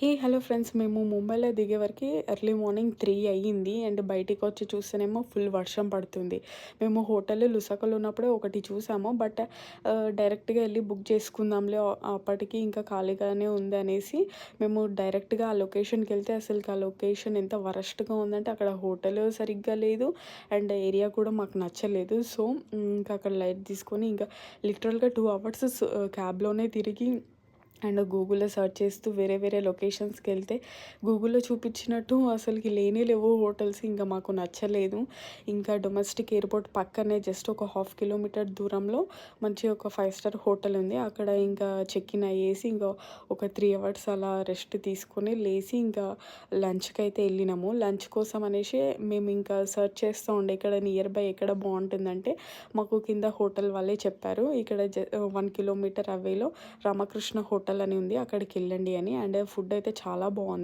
Hello friends, మేము ముంబైలో దిగే వరకి ఎర్లీ మార్నింగ్ 3 అయ్యింది. అండ్ బయటికొచ్చి చూస్తేనేమో ఫుల్ వర్షం పడుతుంది. మేము హోటల్ లుసాకాలో ఉన్నప్పుడే ఒకటి చూసాము. బట్ డైరెక్ట్‌గా ఎళ్లి బుక్ చేసుకుందాంలే, అప్పటికి ఇంకా ఖాళీగానే ఉందనేసి మేము డైరెక్ట్‌గా ఆ లొకేషన్‌కెళ్తే అసలుకి ఆ లొకేషన్ ఎంత వరస్ట్‌గా ఉందంటే అక్కడ హోటల్ సరిగ్గా లేదు. అండ్ ఏరియా కూడా మాకు నచ్చలేదు. సో, ఇంకా అక్కడ లైట్ తీసుకొని ఇంకా లిటరల్‌గా 2 అవర్స్ క్యాబ్‌లోనే తిరిగి అండ్ గూగుల్‌లో సెర్చ్ చేస్తూ వేరే వేరే లొకేషన్స్‌కెళ్తే గూగుల్‌లో చూపించినట్టు అసలుకి లేనే లేవు హోటల్స్. ఇంకా మాకు నచ్చలేదు. ఇంకా డొమెస్టిక్ ఎయిర్‌పోర్ట్ పక్కనే జస్ట్ ఒక హాఫ్ కిలోమీటర్ దూరంలో మంచి ఒక 5 స్టార్ హోటల్ ఉంది. అక్కడ ఇంకా చెక్ ఇన్ అయ్యేసి ఇంకా ఒక 3 అవర్స్ అలా రెస్ట్ తీసుకొని లేసి ఇంకా లంచ్‌కైతే ఎళ్ళినాము. లంచ్ కోసం అనేసి మేము ఇంకా సెర్చ్ చేస్తూ ఉండే ఇక్కడ నియర్ బై ఎక్కడ బావుంటుందంటే మాకు కింద హోటల్ వాళ్ళే చెప్పారు. ఇక్కడ 1 కిలోమీటర్ అవేలో రామకృష్ణ హోటల్ అని ఉంది. అక్కడికెళ్ళండి అని. అండ్ ఫుడ్ అయితే చాలా బావుంది.